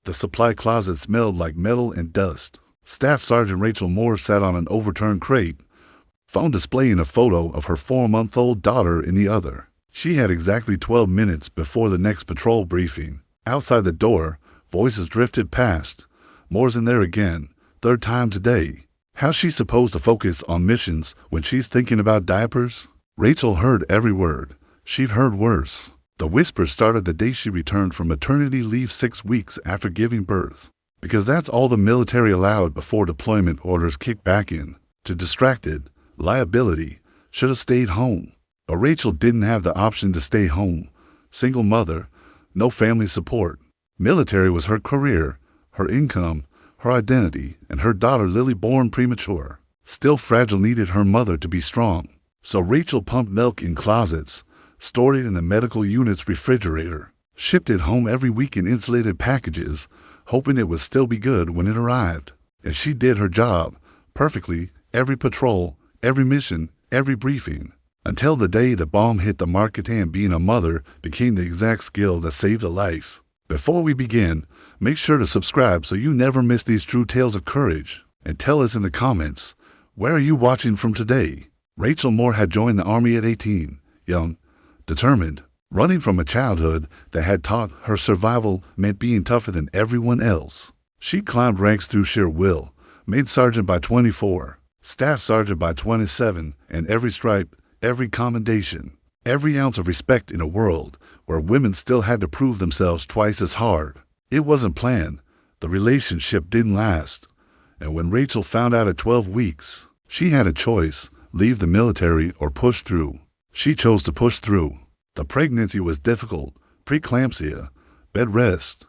The supply closet smelled like metal and dust. Staff Sergeant Rachel Moore sat on an overturned crate, phone displaying a photo of her 4-month-old daughter in the other. She had exactly 12 minutes before the next patrol briefing. Outside the door, voices drifted past. Moore's in there again, third time today. How's she supposed to focus on missions when she's thinking about diapers? Rachel heard every word. She'd heard worse. The whisper started the day she returned from maternity leave 6 weeks after giving birth. Because that's all the military allowed before deployment orders kicked back in. To distracted, liability, should have stayed home. But Rachel didn't have the option to stay home. Single mother, no family support. Military was her career, her income, her identity, and her daughter Lily, born premature, still fragile, needed her mother to be strong. So Rachel pumped milk in closets, stored it in the medical unit's refrigerator, shipped it home every week in insulated packages, hoping it would still be good when it arrived. And she did her job perfectly, every patrol, every mission, every briefing, until the day the bomb hit the market and being a mother became the exact skill that saved a life. Before we begin, make sure to subscribe so you never miss these true tales of courage. And tell us in the comments, where are you watching from today? Rachel Moore had joined the Army at 18, young, determined, running from a childhood that had taught her survival meant being tougher than everyone else. She climbed ranks through sheer will, made sergeant by 24, staff sergeant by 27, and every stripe, every commendation, every ounce of respect in a world where women still had to prove themselves twice as hard. It wasn't planned. The relationship didn't last. And when Rachel found out at 12 weeks, she had a choice, leave the military or push through. She chose to push through. The pregnancy was difficult, preeclampsia, bed rest,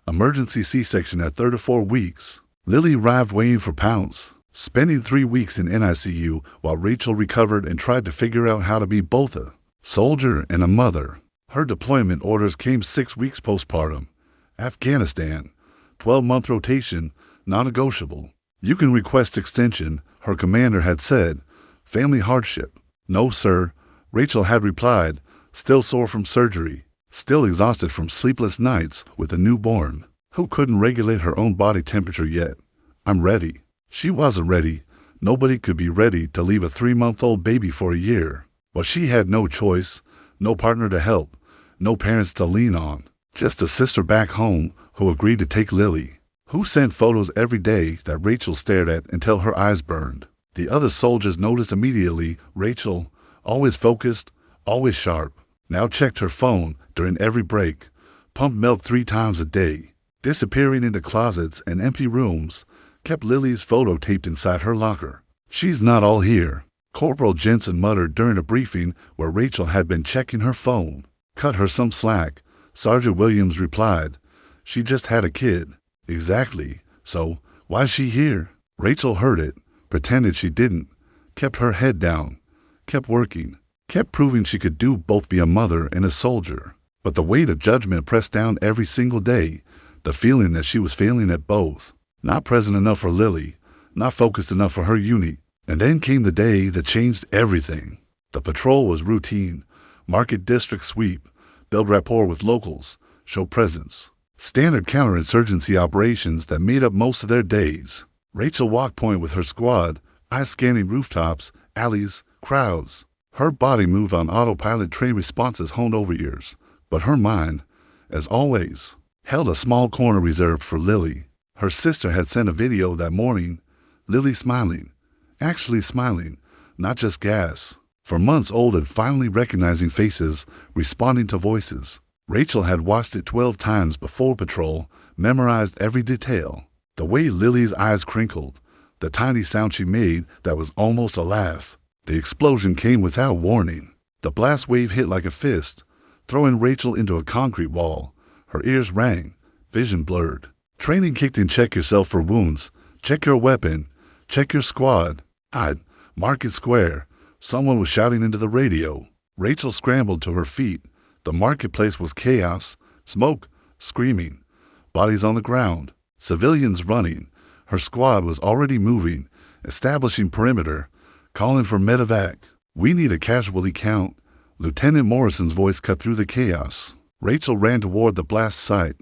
emergency C-section at 34 weeks. Lily arrived weighing for pounds, spending 3 weeks in NICU while Rachel recovered and tried to figure out how to be both a soldier and a mother. Her deployment orders came 6 weeks postpartum. Afghanistan, 12-month rotation, non-negotiable. You can request extension, her commander had said. Family hardship. No, sir, Rachel had replied, still sore from surgery, still exhausted from sleepless nights with a newborn, who couldn't regulate her own body temperature yet. I'm ready. She wasn't ready. Nobody could be ready to leave a 3-month-old baby for a year. But she had no choice, no partner to help, no parents to lean on, just a sister back home who agreed to take Lily, who sent photos every day that Rachel stared at until her eyes burned. The other soldiers noticed immediately. Rachel, always focused, always sharp, now checked her phone during every break, pumped milk 3 times a day, disappearing into closets and empty rooms, kept Lily's photo taped inside her locker. She's not all here, Corporal Jensen muttered during a briefing where Rachel had been checking her phone. Cut her some slack, Sergeant Williams replied. She just had a kid. Exactly. So, why's she here? Rachel heard it, pretended she didn't, kept her head down, kept working, kept proving she could do both, be a mother and a soldier. But the weight of judgment pressed down every single day, the feeling that she was failing at both. Not present enough for Lily, not focused enough for her unit. And then came the day that changed everything. The patrol was routine, market district sweep, build rapport with locals, show presence. Standard counterinsurgency operations that made up most of their days. Rachel walked point with her squad, eyes scanning rooftops, alleys, crowds. Her body moved on autopilot, train responses honed over ears. But her mind, as always, held a small corner reserved for Lily. Her sister had sent a video that morning, Lily smiling. Actually smiling, not just gas. For months old and finally recognizing faces, responding to voices. Rachel had watched it 12 times before patrol, memorized every detail. The way Lily's eyes crinkled, the tiny sound she made that was almost a laugh. The explosion came without warning. The blast wave hit like a fist, throwing Rachel into a concrete wall. Her ears rang, vision blurred. Training kicked in. Check yourself for wounds. Check your weapon. Check your squad. Market Square. Someone was shouting into the radio. Rachel scrambled to her feet. The marketplace was chaos, smoke, screaming, bodies on the ground, civilians running. Her squad was already moving, establishing perimeter, calling for medevac. We need a casualty count. Lieutenant Morrison's voice cut through the chaos. Rachel ran toward the blast site.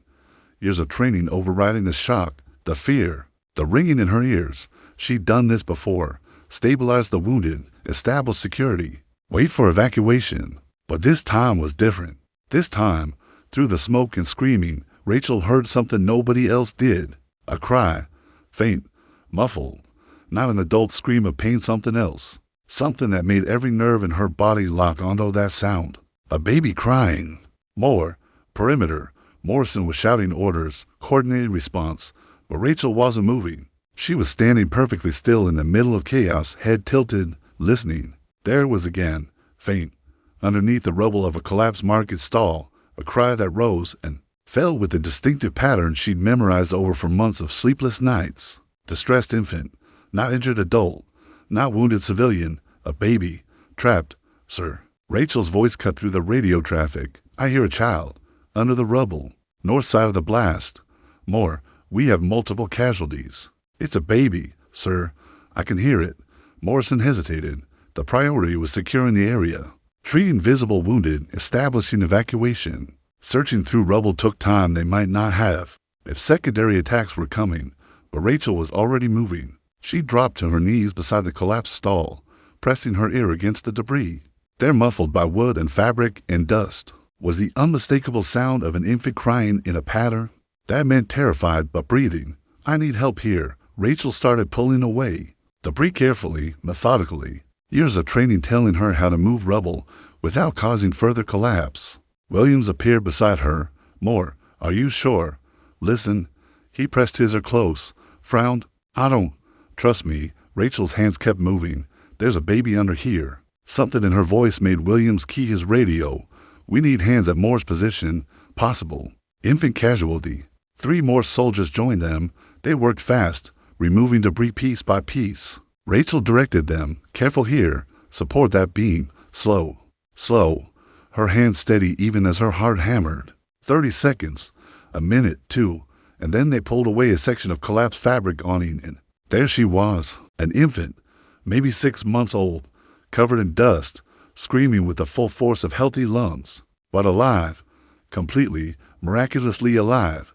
years of training overriding the shock, the fear, the ringing in her ears. She'd done this before. Stabilize the wounded, establish security, wait for evacuation. But this time was different. This time, through the smoke and screaming, Rachel heard something nobody else did. A cry, faint, muffled, not an adult scream of pain, something else. Something that made every nerve in her body lock onto that sound. A baby crying. More. Perimeter. Morrison was shouting orders, coordinated response, but Rachel wasn't moving. She was standing perfectly still in the middle of chaos, head tilted, listening. There it was again, faint, underneath the rubble of a collapsed market stall, a cry that rose and fell with the distinctive pattern she'd memorized over for months of sleepless nights. Distressed infant, not injured adult, not wounded civilian, a baby, trapped, sir. Rachel's voice cut through the radio traffic. I hear a child, under the rubble, north side of the blast. More, we have multiple casualties. It's a baby, sir. I can hear it. Morrison hesitated. The priority was securing the area. Treating visible wounded, establishing evacuation. Searching through rubble took time they might not have if secondary attacks were coming, but Rachel was already moving. She dropped to her knees beside the collapsed stall, pressing her ear against the debris. There, muffled by wood and fabric and dust, was the unmistakable sound of an infant crying in a patter. That meant terrified but breathing. I need help here. Rachel started pulling away. Debris carefully, methodically. Years of training telling her how to move rubble without causing further collapse. Williams appeared beside her. More, are you sure? Listen. He pressed his ear close, frowned. I don't. Trust me. Rachel's hands kept moving. There's a baby under here. Something in her voice made Williams key his radio. We need hands at Moore's position. Possible. Infant casualty. 3 more soldiers joined them. They worked fast, removing debris piece by piece. Rachel directed them. Careful here. Support that beam. Slow. Slow. Her hands steady even as her heart hammered. 30 seconds. A minute, 2. And then they pulled away a section of collapsed fabric awning, and there she was. An infant. Maybe 6 months old. Covered in dust. Screaming with the full force of healthy lungs. But alive. Completely, miraculously alive.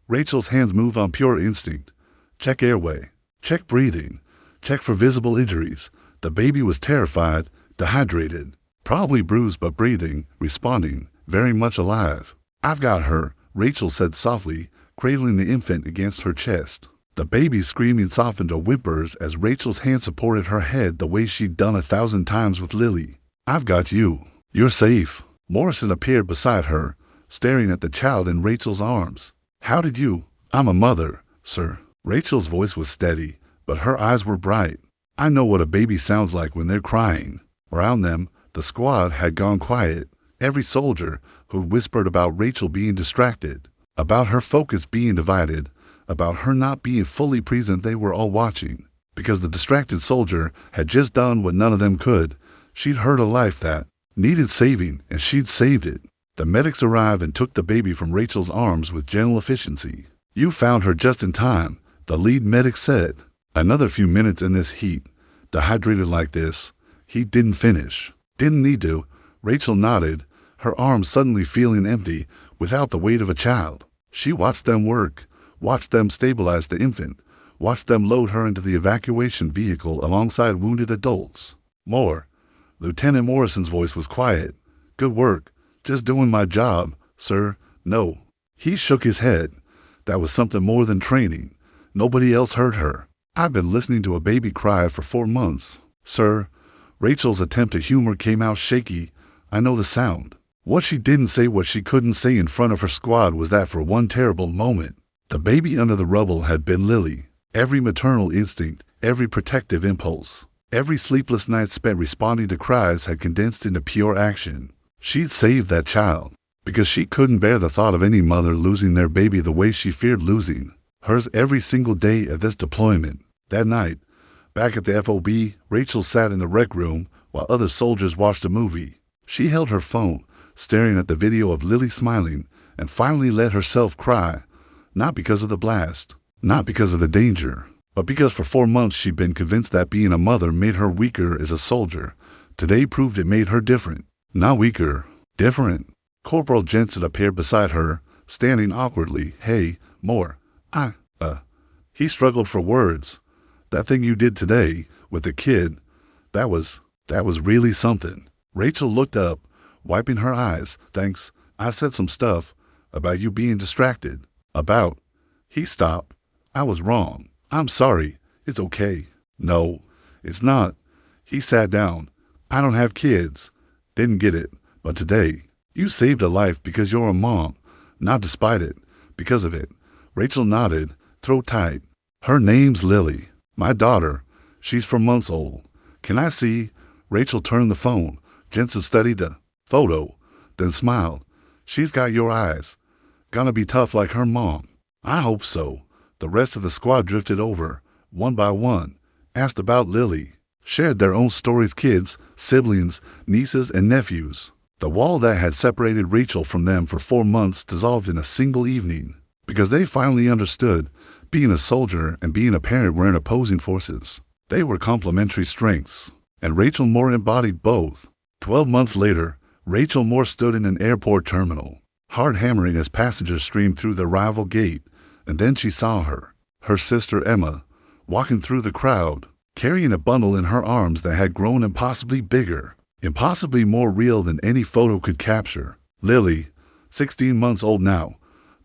Rachel's hands moved on pure instinct. Check airway. Check breathing. Check for visible injuries. The baby was terrified, dehydrated, probably bruised but breathing, responding, very much alive. I've got her, Rachel said softly, cradling the infant against her chest. The baby's screaming softened to whimpers as Rachel's hand supported her head the way she'd done 1,000 times with Lily. I've got you. You're safe. Morrison appeared beside her, staring at the child in Rachel's arms. How did you? I'm a mother, sir. Rachel's voice was steady, but her eyes were bright. I know what a baby sounds like when they're crying. Around them, the squad had gone quiet. Every soldier who'd whispered about Rachel being distracted, about her focus being divided, about her not being fully present, they were all watching. Because the distracted soldier had just done what none of them could. She'd hurt a life that needed saving, and she'd saved it. The medics arrived and took the baby from Rachel's arms with gentle efficiency. You found her just in time, the lead medic said. Another few minutes in this heat, dehydrated like this. He didn't finish. Didn't need to. Rachel nodded, her arms suddenly feeling empty without the weight of a child. She watched them work, watched them stabilize the infant, watched them load her into the evacuation vehicle alongside wounded adults. More. Lieutenant Morrison's voice was quiet. Good work. Just doing my job, sir. No. He shook his head. That was something more than training. Nobody else heard her. I've been listening to a baby cry for 4 months. Sir, Rachel's attempt at humor came out shaky. I know the sound. What she didn't say, what she couldn't say in front of her squad, was that for one terrible moment, the baby under the rubble had been Lily. Every maternal instinct, every protective impulse, every sleepless night spent responding to cries had condensed into pure action. She'd saved that child, because she couldn't bear the thought of any mother losing their baby the way she feared losing hers every single day of this deployment. That night, back at the FOB, Rachel sat in the rec room while other soldiers watched a movie. She held her phone, staring at the video of Lily smiling, and finally let herself cry, not because of the blast, not because of the danger, but because for 4 months she'd been convinced that being a mother made her weaker as a soldier. Today proved it made her different. Not weaker, different. Corporal Jensen appeared beside her, standing awkwardly. Hey, more. He struggled for words. That thing you did today with the kid, that was really something. Rachel looked up, wiping her eyes. Thanks. I said some stuff about you being distracted. About. He stopped. I was wrong. I'm sorry. It's okay. No, it's not. He sat down. I don't have kids. Didn't get it. But today, you saved a life because you're a mom. Not despite it. Because of it. Rachel nodded, throat tight. Her name's Lily. My daughter. She's 4 months old. Can I see? Rachel turned the phone. Jensen studied the photo, then smiled. She's got your eyes. Gonna be tough like her mom. I hope so. The rest of the squad drifted over, one by one, asked about Lily, shared their own stories, kids, siblings, nieces, and nephews. The wall that had separated Rachel from them for 4 months dissolved in a single evening, because they finally understood being a soldier and being a parent were in opposing forces. They were complementary strengths, and Rachel Moore embodied both. 12 months later, Rachel Moore stood in an airport terminal, hard hammering as passengers streamed through the arrival gate, and then she saw her sister Emma, walking through the crowd, carrying a bundle in her arms that had grown impossibly bigger, impossibly more real than any photo could capture. Lily, 16 months old now,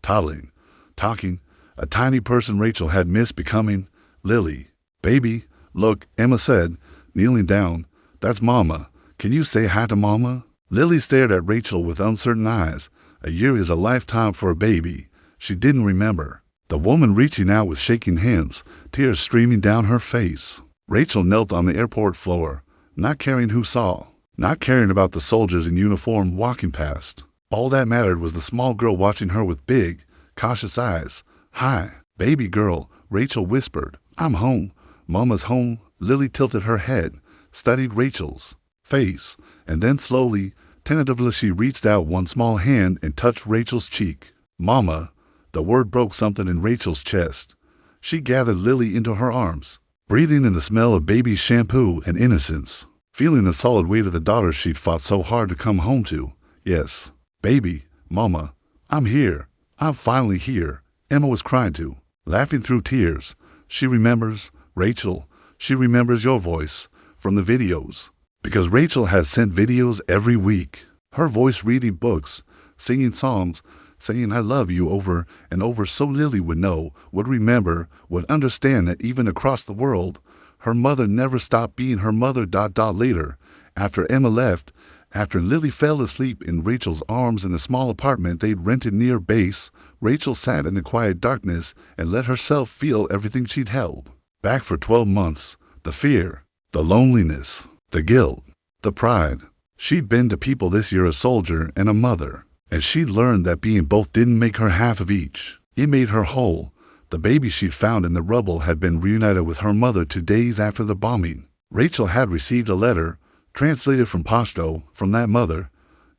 toddling, talking, a tiny person Rachel had missed becoming. Lily, baby, look, Emma said, kneeling down. That's Mama. Can you say hi to Mama? Lily stared at Rachel with uncertain eyes. A year is a lifetime for a baby. She didn't remember. The woman reaching out with shaking hands, tears streaming down her face. Rachel knelt on the airport floor, not caring who saw, not caring about the soldiers in uniform walking past. All that mattered was the small girl watching her with big, cautious eyes. Hi, baby girl, Rachel whispered. I'm home. Mama's home. Lily tilted her head, studied Rachel's face, and then slowly, tentatively she reached out one small hand and touched Rachel's cheek. Mama. The word broke something in Rachel's chest. She gathered Lily into her arms, breathing in the smell of baby shampoo and innocence, feeling the solid weight of the daughter she'd fought so hard to come home to. Yes, baby, Mama, I'm here. I'm finally here. Emma was crying too, laughing through tears. She remembers, Rachel, she remembers your voice from the videos. Because Rachel has sent videos every week. Her voice reading books, singing songs, saying I love you over and over so Lily would know, would remember, would understand that even across the world, her mother never stopped being her mother. Later, after Emma left, after Lily fell asleep in Rachel's arms in the small apartment they'd rented near base, Rachel sat in the quiet darkness and let herself feel everything she'd held back for 12 months. The fear, the loneliness, the guilt, the pride. She'd been to people this year, a soldier and a mother, and she'd learned that being both didn't make her half of each. It made her whole. The baby she'd found in the rubble had been reunited with her mother 2 days after the bombing. Rachel had received a letter, translated from Pashto, from that mother.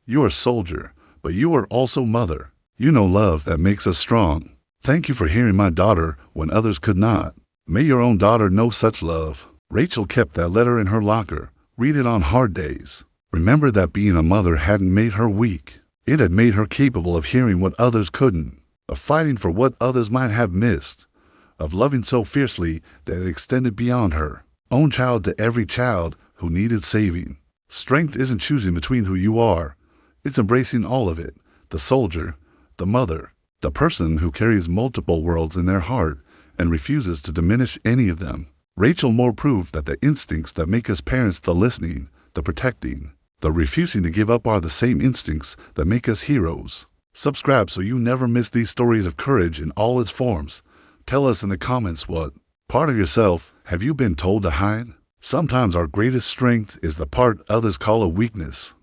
You're a soldier, but you are also mother. You know love that makes us strong. Thank you for hearing my daughter when others could not. May your own daughter know such love. Rachel kept that letter in her locker. Read it on hard days. Remember that being a mother hadn't made her weak. It had made her capable of hearing what others couldn't, of fighting for what others might have missed, of loving so fiercely that it extended beyond her own child to every child who needed saving. Strength isn't choosing between who you are. It's embracing all of it. The soldier, the mother, the person who carries multiple worlds in their heart and refuses to diminish any of them. Rachel Moore proved that the instincts that make us parents, the listening, the protecting, the refusing to give up, are the same instincts that make us heroes. Subscribe so you never miss these stories of courage in all its forms. Tell us in the comments what part of yourself have you been told to hide? Sometimes our greatest strength is the part others call a weakness.